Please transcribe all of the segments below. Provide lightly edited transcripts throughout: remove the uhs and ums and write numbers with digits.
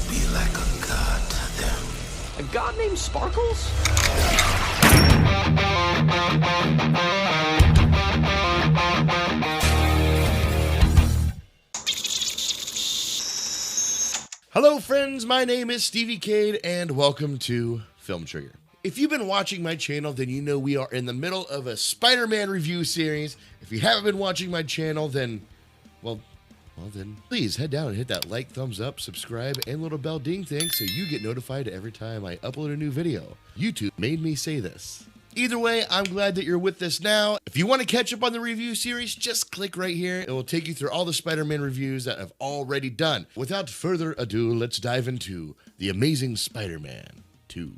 be like a god to them. A god named Sparkles? Hello friends, my name is Stevie Cade and welcome to Film Trigger. If you've been watching my channel, then you know we are in the middle of a Spider-Man review series. If you haven't been watching my channel, then, well then, please head down and hit that like, thumbs up, subscribe, and little bell ding thing so you get notified every time I upload a new video. YouTube made me say this. Either way, I'm glad that you're with us now. If you want to catch up on the review series, just click right here. It will take you through all the Spider-Man reviews that I've already done. Without further ado, let's dive into The Amazing Spider-Man 2.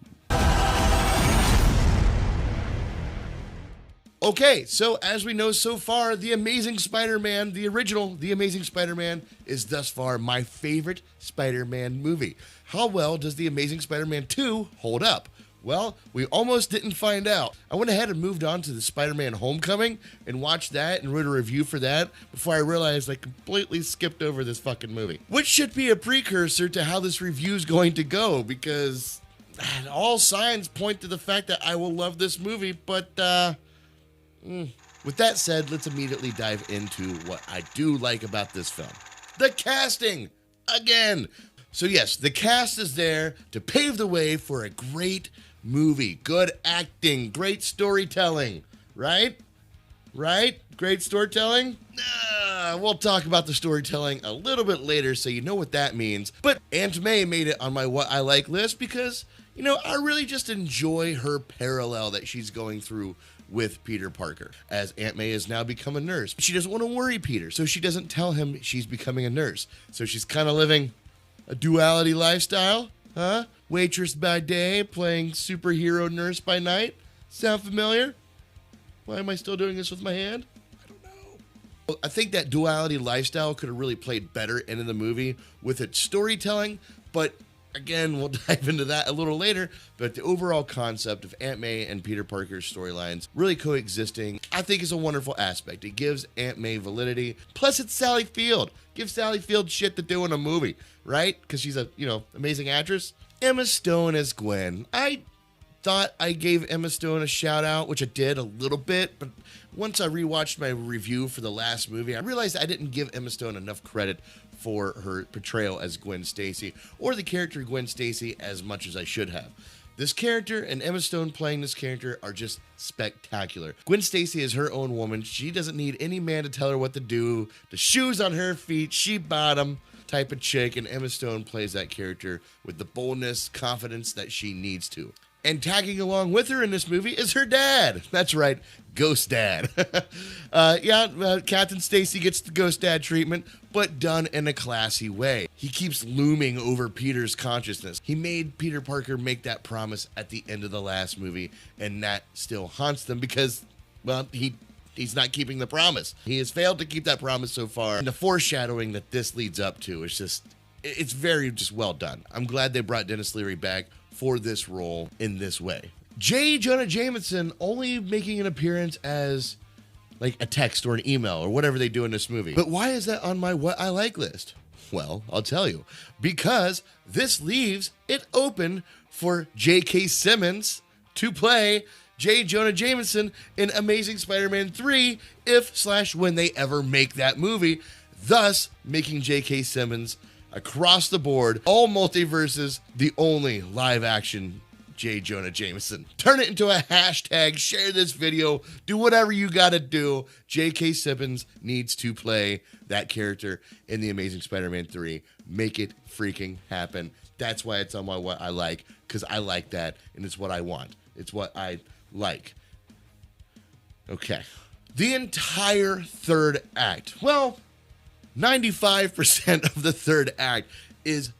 Okay, so as we know so far, The Amazing Spider-Man, the original The Amazing Spider-Man, is thus far my favorite Spider-Man movie. How well does The Amazing Spider-Man 2 hold up? Well, we almost didn't find out. I went ahead and moved on to the Spider-Man Homecoming and watched that and wrote a review for that before I realized I completely skipped over this fucking movie. Which should be a precursor to how this review is going to go, because all signs point to the fact that I will love this movie, but with that said, let's immediately dive into what I do like about this film. The casting! Again! So yes, the cast is there to pave the way for a great movie. Good acting, great storytelling, right? Right? Great storytelling? We'll talk about the storytelling a little bit later so you know what that means. But Aunt May made it on my what I like list because, you know, I really just enjoy her parallel that she's going through with Peter Parker, as Aunt May has now become a nurse. She doesn't want to worry Peter, so she doesn't tell him she's becoming a nurse. So she's kind of living a duality lifestyle, huh? Waitress by day, playing superhero nurse by night. Sound familiar? Why am I still doing this with my hand? I don't know. Well, I think that duality lifestyle could have really played better into the movie with its storytelling, but again, we'll dive into that a little later. But the overall concept of Aunt May and Peter Parker's storylines really coexisting, I think is a wonderful aspect. It gives Aunt May validity. Plus, it's Sally Field. Give Sally Field shit to do in a movie, right? Because she's a, amazing actress. Emma Stone as Gwen. I thought I gave Emma Stone a shout out, which I did a little bit, but once I rewatched my review for the last movie, I realized I didn't give Emma Stone enough credit for her portrayal as Gwen Stacy, or the character Gwen Stacy as much as I should have. This character and Emma Stone playing this character are just spectacular. Gwen Stacy is her own woman. She doesn't need any man to tell her what to do. The shoes on her feet, she bottom type of chick, and Emma Stone plays that character with the boldness, confidence that she needs to. And tagging along with her in this movie is her dad. That's right, Ghost Dad. Captain Stacy gets the Ghost Dad treatment, but done in a classy way. He keeps looming over Peter's consciousness. He made Peter Parker make that promise at the end of the last movie, and that still haunts them because, well, he's not keeping the promise. He has failed to keep that promise so far. And the foreshadowing that this leads up to is just, it's very just well done. I'm glad they brought Dennis Leary back for this role in this way. J. Jonah Jameson only making an appearance as like a text or an email or whatever they do in this movie. But why is that on my what I like list? Well, I'll tell you. Because this leaves it open for J.K. Simmons to play J. Jonah Jameson in Amazing Spider-Man 3 if/when they ever make that movie, thus making J.K. Simmons across the board, all multiverses, the only live action J. Jonah Jameson. Turn it into a hashtag, share this video, do whatever you gotta do. J.K. Simmons needs to play that character in The Amazing Spider-Man 3. Make it freaking happen. That's why it's on my what I like, because I like that, and it's what I want. It's what I like. Okay. The entire third act. Well, 95% of the third act is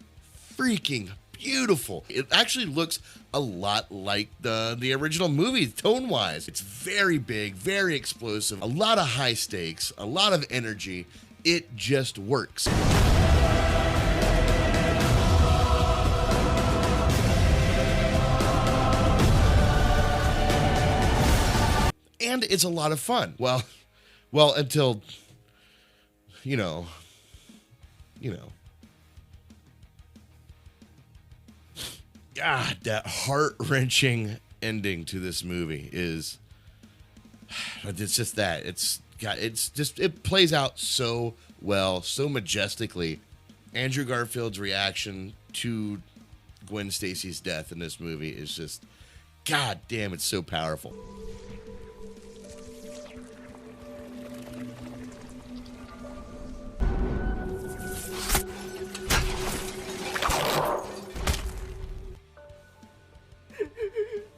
freaking beautiful. It actually looks a lot like the original movie, tone-wise. It's very big, very explosive, a lot of high stakes, a lot of energy. It just works. And it's a lot of fun. Well, until, you know. God, that heart-wrenching ending to this movie is, it's just that. It plays out so well, so majestically. Andrew Garfield's reaction to Gwen Stacy's death in this movie is just, god damn, it's so powerful.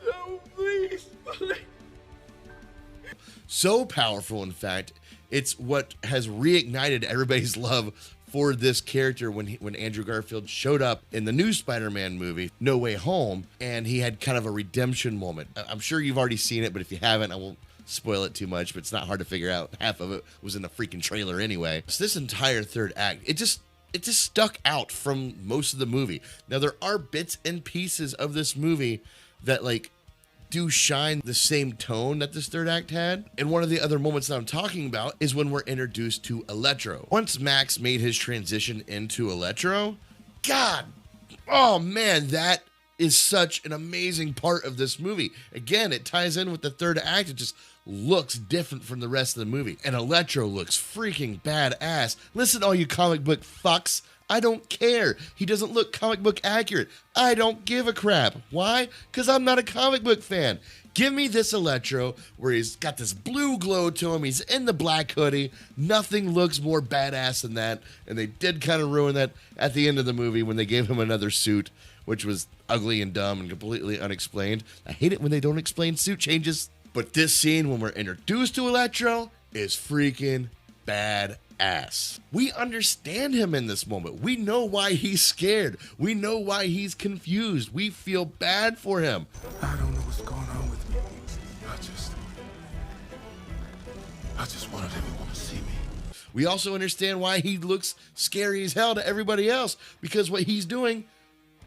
No, please. So powerful, in fact, it's what has reignited everybody's love for this character when Andrew Garfield showed up in the new Spider-Man movie, No Way Home, and he had kind of a redemption moment. I'm sure you've already seen it, but if you haven't, I won't spoil it too much, but it's not hard to figure out. Half of it was in the freaking trailer anyway. So this entire third act, it just stuck out from most of the movie. Now, there are bits and pieces of this movie that, like, do shine the same tone that this third act had. And one of the other moments that I'm talking about is when we're introduced to Electro. Once Max made his transition into Electro, God, oh man, that is such an amazing part of this movie. Again, it ties in with the third act. It just looks different from the rest of the movie. And Electro looks freaking badass. Listen, all you comic book fucks, I don't care. He doesn't look comic book accurate. I don't give a crap. Why? Because I'm not a comic book fan. Give me this Electro where he's got this blue glow to him. He's in the black hoodie. Nothing looks more badass than that. And they did kind of ruin that at the end of the movie when they gave him another suit, which was ugly and dumb and completely unexplained. I hate it when they don't explain suit changes. But this scene when we're introduced to Electro is freaking badass. We understand him in this moment. We know why he's scared. We know why he's confused. We feel bad for him. I don't know what's going on with me. I just wanted everyone to see me. We also understand why he looks scary as hell to everybody else, because what he's doing,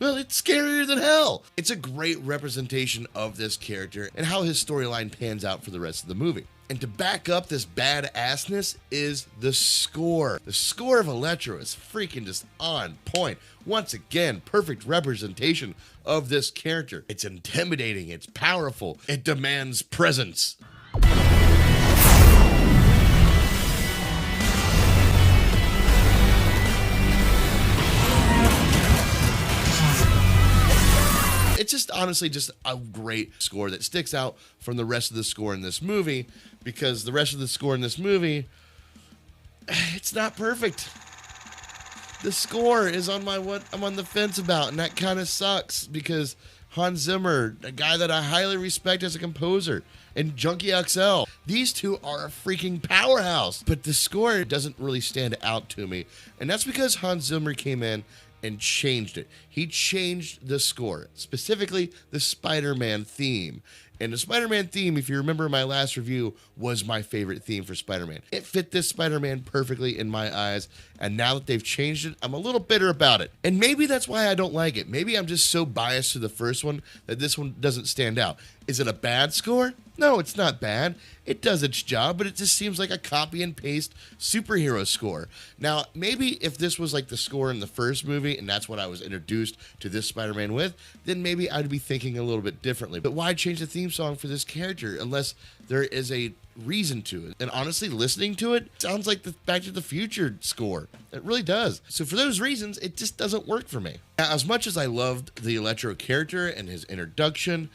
well, it's scarier than hell. It's a great representation of this character and how his storyline pans out for the rest of the movie. And to back up this badassness is the score. The score of Electro is freaking just on point. Once again, perfect representation of this character. It's intimidating, it's powerful, it demands presence. It's just honestly just a great score that sticks out from the rest of the score in this movie, because the rest of the score in this movie, it's not perfect. The score is on what I'm on the fence about, and that kind of sucks, because Hans Zimmer, a guy that I highly respect as a composer, and Junkie XL, these two are a freaking powerhouse, but the score doesn't really stand out to me, and that's because Hans Zimmer came in and changed it. He changed the score, specifically the Spider-Man theme. And the Spider-Man theme, if you remember my last review, was my favorite theme for Spider-Man. It fit this Spider-Man perfectly in my eyes, and now that they've changed it, I'm a little bitter about it. And maybe that's why I don't like it. Maybe I'm just so biased to the first one that this one doesn't stand out. Is it a bad score? No, it's not bad. It does its job, but it just seems like a copy and paste superhero score. Now, maybe if this was like the score in the first movie, and that's what I was introduced to this Spider-Man with, then maybe I'd be thinking a little bit differently. But why change the theme song for this character unless there is a reason to it? And honestly, listening to it sounds like the Back to the Future score. It really does. So for those reasons, it just doesn't work for me. Now, as much as I loved the Electro character and his introduction,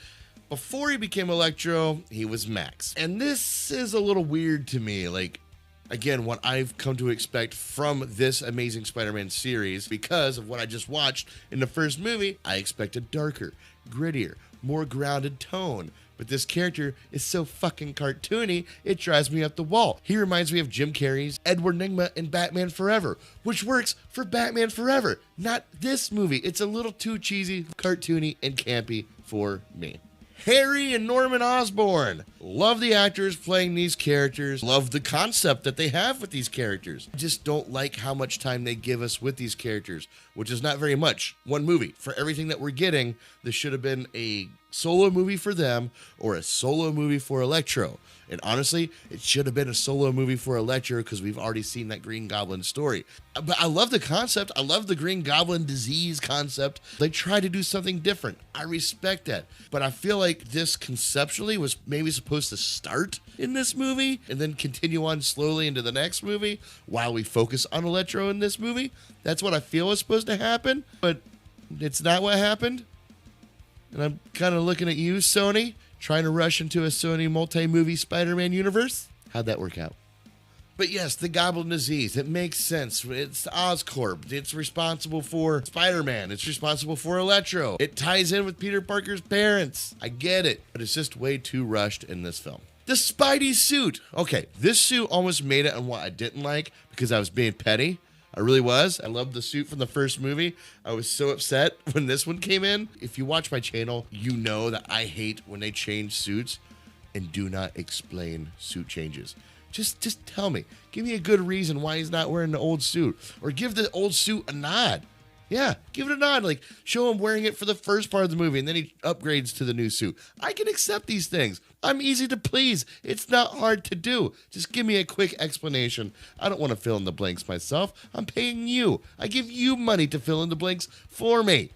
before he became Electro, he was Max. And this is a little weird to me. Like, again, what I've come to expect from this Amazing Spider-Man series, because of what I just watched in the first movie, I expect a darker, grittier, more grounded tone. But this character is so fucking cartoony, it drives me up the wall. He reminds me of Jim Carrey's Edward Nygma in Batman Forever, which works for Batman Forever, not this movie. It's a little too cheesy, cartoony, and campy for me. Harry and Norman Osborn. Love the actors playing these characters. Love the concept that they have with these characters. I just don't like how much time they give us with these characters, which is not very much. One movie. For everything that we're getting, this should have been a solo movie for them or a solo movie for Electro. And honestly, it should have been a solo movie for Electro because we've already seen that Green Goblin story. But I love the concept. I love the Green Goblin disease concept. They try to do something different. I respect that. But I feel like this conceptually was maybe supposed to start in this movie and then continue on slowly into the next movie while we focus on Electro in this movie. That's what I feel was supposed to happen, but it's not what happened. And I'm kind of looking at you, Sony, trying to rush into a Sony multi-movie Spider-Man universe. How'd that work out? But yes, the Goblin disease, it makes sense. It's Oscorp. It's responsible for Spider-Man. It's responsible for Electro. It ties in with Peter Parker's parents. I get it, but it's just way too rushed in this film. The Spidey suit. Okay, this suit almost made it on what I didn't like because I was being petty. I really was. I loved the suit from the first movie. I was so upset when this one came in. If you watch my channel, you know that I hate when they change suits and do not explain suit changes. Just tell me. Give me a good reason why he's not wearing the old suit. Or give the old suit a nod. Yeah, give it a nod. Like, show him wearing it for the first part of the movie, and then he upgrades to the new suit. I can accept these things. I'm easy to please. It's not hard to do. Just give me a quick explanation. I don't want to fill in the blanks myself. I'm paying you. I give you money to fill in the blanks for me.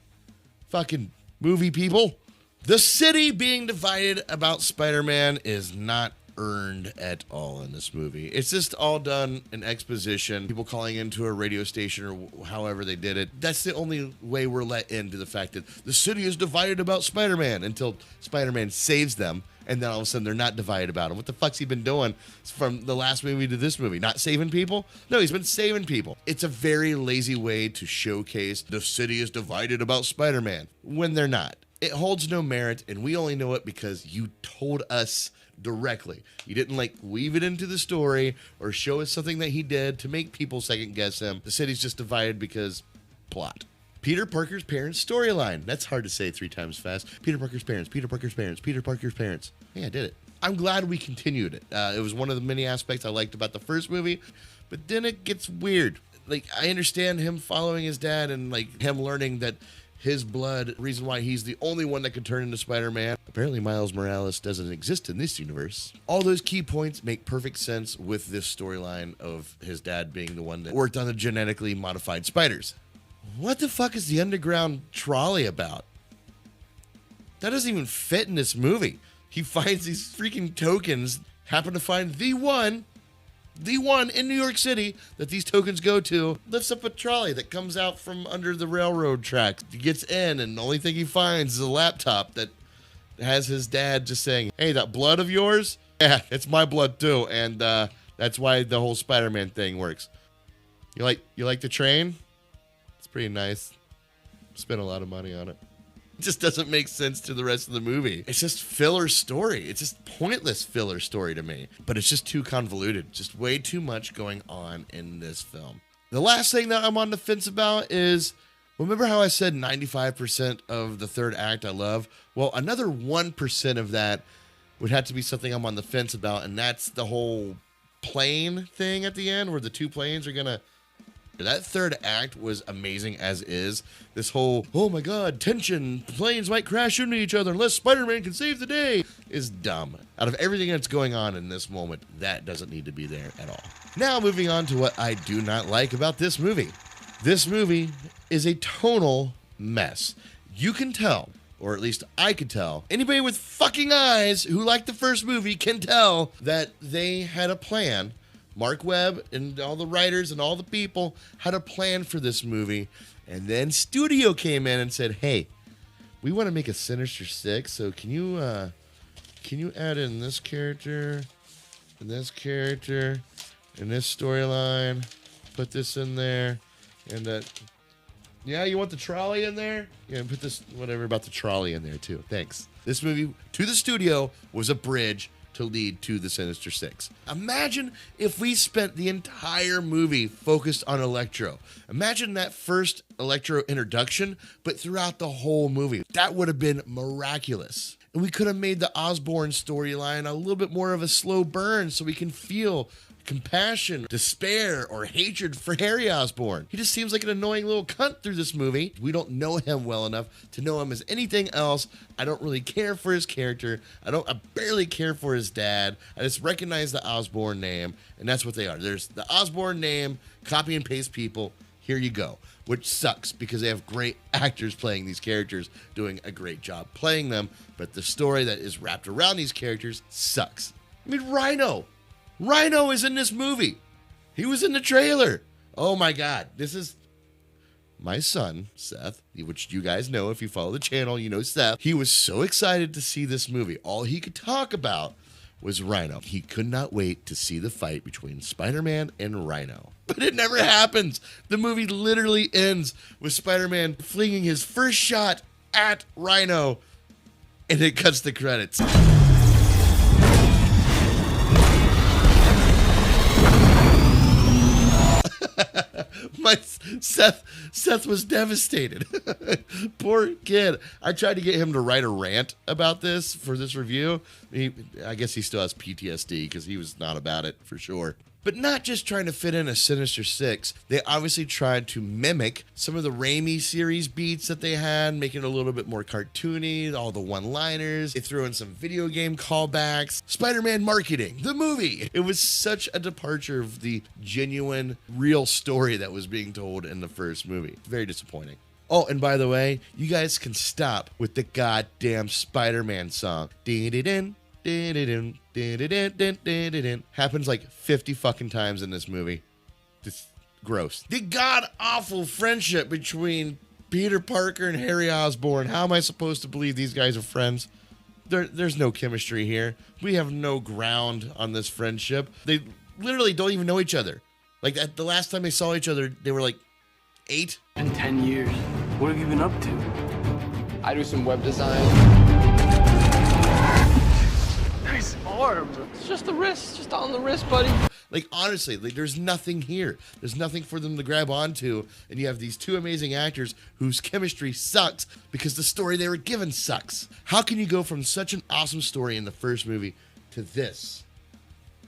Fucking movie people. The city being divided about Spider-Man is not earned at all in this movie. It's just all done in exposition, people calling into a radio station or however they did it. That's the only way we're let into the fact that the city is divided about Spider-Man until Spider-Man saves them, and then all of a sudden they're not divided about him. What the fuck's he been doing from the last movie to this movie? Not saving people? No, he's been saving people. It's a very lazy way to showcase the city is divided about Spider-Man when they're not. It holds no merit, and we only know it because you told us directly. You didn't weave it into the story or show us something that he did to make people second guess him. The city's just divided because plot. Peter Parker's parents storyline. That's hard to say 3 times fast. Peter Parker's parents, Peter Parker's parents, Peter Parker's parents. Yeah, I did it. I'm glad we continued it. It was one of the many aspects I liked about the first movie, but then it gets weird. I understand him following his dad and him learning that his blood, reason why he's the only one that could turn into Spider-Man. Apparently Miles Morales doesn't exist in this universe. All those key points make perfect sense with this storyline of his dad being the one that worked on the genetically modified spiders. What the fuck is the underground trolley about? That doesn't even fit in this movie. He finds these freaking tokens, happen to find the one in New York City that these tokens go to, lifts up a trolley that comes out from under the railroad tracks. He gets in, and the only thing he finds is a laptop that has his dad just saying, "Hey, that blood of yours? Yeah, it's my blood too, and that's why the whole Spider-Man thing works." You like the train? It's pretty nice. Spent a lot of money on it. It just doesn't make sense to the rest of the movie. It's just filler story. It's just pointless filler story to me. But it's just too convoluted. Just way too much going on in this film. The last thing that I'm on the fence about is, remember how I said 95% of the third act I love? Well, another 1% of that would have to be something I'm on the fence about, and that's the whole plane thing at the end where the 2 planes are gonna... That third act was amazing as is. This whole, oh my god, tension, planes might crash into each other unless Spider-Man can save the day, is dumb. Out of everything that's going on in this moment, that doesn't need to be there at all. Now moving on to what I do not like about this movie. This movie is a tonal mess. You can tell, or at least I could tell, anybody with fucking eyes who liked the first movie can tell that they had a plan. Marc Webb and all the writers and all the people had a plan for this movie, and then studio came in and said, "Hey, we want to make a Sinister Six, so can you add in this character, and this character, and this storyline, put this in there, and that, yeah, you want the trolley in there? Yeah, put this, whatever about the trolley in there too, thanks." This movie, to the studio, was a bridge to lead to the Sinister Six. Imagine if we spent the entire movie focused on Electro. Imagine that first Electro introduction, but throughout the whole movie. That would have been miraculous. And we could have made the Osborn storyline a little bit more of a slow burn so we can feel compassion, despair, or hatred for Harry Osborn. He just seems like an annoying little cunt through this movie. We don't know him well enough to know him as anything else. I don't really care for his character. I barely care for his dad. I just recognize the Osborn name, and that's what they are. There's the Osborn name, copy and paste people. Here you go. Which sucks because they have great actors playing these characters, doing a great job playing them, but the story that is wrapped around these characters sucks. I mean, Rhino is in this movie. He was in the trailer. Oh my God. This is my son, Seth, which you guys know if you follow the channel, you know Seth. He was so excited to see this movie. All he could talk about was Rhino. He could not wait to see the fight between Spider-Man and Rhino. But it never happens. The movie literally ends with Spider-Man flinging his first shot at Rhino, and it cuts the credits. Seth was devastated. Poor kid. I tried to get him to write a rant about this for this review. I guess he still has PTSD because he was not about it for sure. But not just trying to fit in a Sinister Six, they obviously tried to mimic some of the Raimi series beats that they had, making it a little bit more cartoony, all the one-liners. They threw in some video game callbacks. Spider-Man marketing, the movie. It was such a departure of the genuine, real story that was being told in the first movie. Very disappointing. Oh, and by the way, you guys can stop with the goddamn Spider-Man song. Dee-dee-din. Happens like 50 fucking times in this movie. It's gross. The god-awful friendship between Peter Parker and Harry Osborn. How am I supposed to believe these guys are friends? There's no chemistry here. We have no ground on this friendship. They literally don't even know each other. Like, the last time they saw each other, they were like 8. In 10 years. What have you been up to? I do some web design. Nice arm. It's just the wrist, just on the wrist, buddy. Like, honestly, like, there's nothing here. There's nothing for them to grab onto, and you have these two amazing actors whose chemistry sucks because the story they were given sucks. How can you go from such an awesome story in the first movie to this?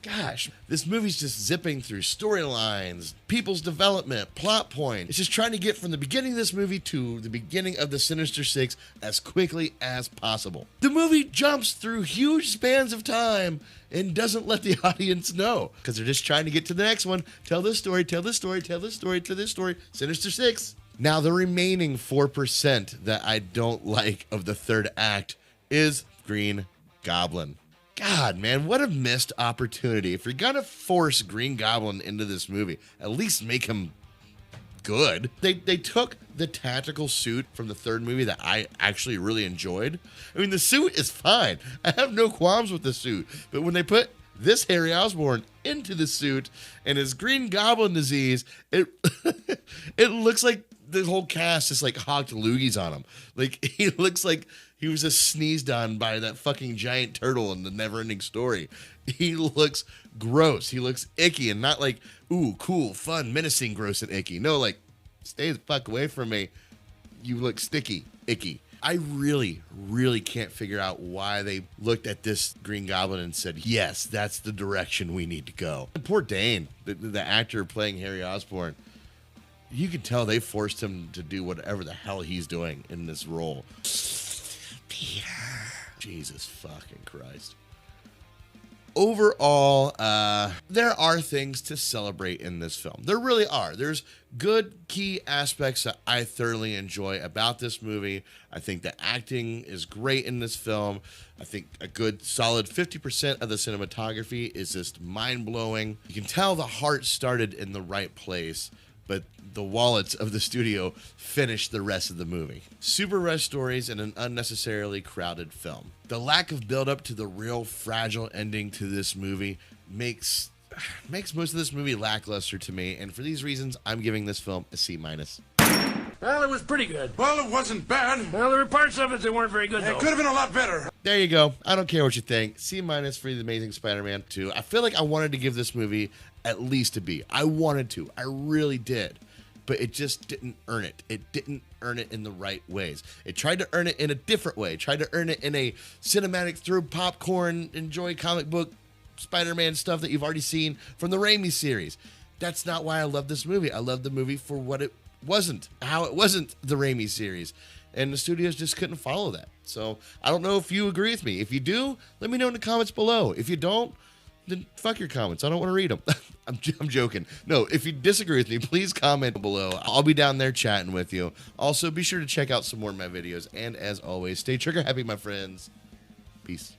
Gosh, this movie's just zipping through storylines, people's development, plot point. It's just trying to get from the beginning of this movie to the beginning of the Sinister Six as quickly as possible. The movie jumps through huge spans of time and doesn't let the audience know because they're just trying to get to the next one. Tell this story, tell this story, tell this story, tell this story. Sinister Six. Now, the remaining 4% that I don't like of the third act is Green Goblin. God, man, what a missed opportunity. If you're going to force Green Goblin into this movie, at least make him good. They took the tactical suit from the third movie that I actually really enjoyed. I mean, the suit is fine. I have no qualms with the suit. But when they put this Harry Osborn into the suit and his Green Goblin disease, it it looks like the whole cast just like hocked loogies on him. Like, he looks like he was just sneezed on by that fucking giant turtle in the Neverending Story. He looks gross. He looks icky, and not like, ooh, cool, fun, menacing, gross, and icky. No, like, stay the fuck away from me. You look sticky, icky. I really, really can't figure out why they looked at this Green Goblin and said, yes, that's the direction we need to go. And poor Dane, the actor playing Harry Osborn, you could tell they forced him to do whatever the hell he's doing in this role. Peter. Jesus fucking Christ. Overall, there are things to celebrate in this film. There really are. There's good key aspects that I thoroughly enjoy about this movie. I think the acting is great in this film. I think a good solid 50% of the cinematography is just mind-blowing. You can tell the heart started in the right place, but the wallets of the studio finished the rest of the movie. Super rushed stories and an unnecessarily crowded film. The lack of build-up to the real fragile ending to this movie makes most of this movie lackluster to me, and for these reasons, I'm giving this film a C-. Well, it was pretty good. Well, it wasn't bad. Well, there were parts of it that weren't very good, though. It could have been a lot better. There you go. I don't care what you think. C- for The Amazing Spider-Man 2. I feel like I wanted to give this movie at least a B. I wanted to. I really did. But it just didn't earn it. It didn't earn it in the right ways. It tried to earn it in a different way. It tried to earn it in a cinematic through popcorn, enjoy comic book Spider-Man stuff that you've already seen from the Raimi series. That's not why I love this movie. I love the movie for what it wasn't, how it wasn't the Raimi series. And the studios just couldn't follow that. So I don't know if you agree with me. If you do, let me know in the comments below. If you don't, then fuck your comments. I don't want to read them. I'm joking. No, if you disagree with me, please comment below. I'll be down there chatting with you. Also, be sure to check out some more of my videos. And as always, stay trigger happy, my friends. Peace.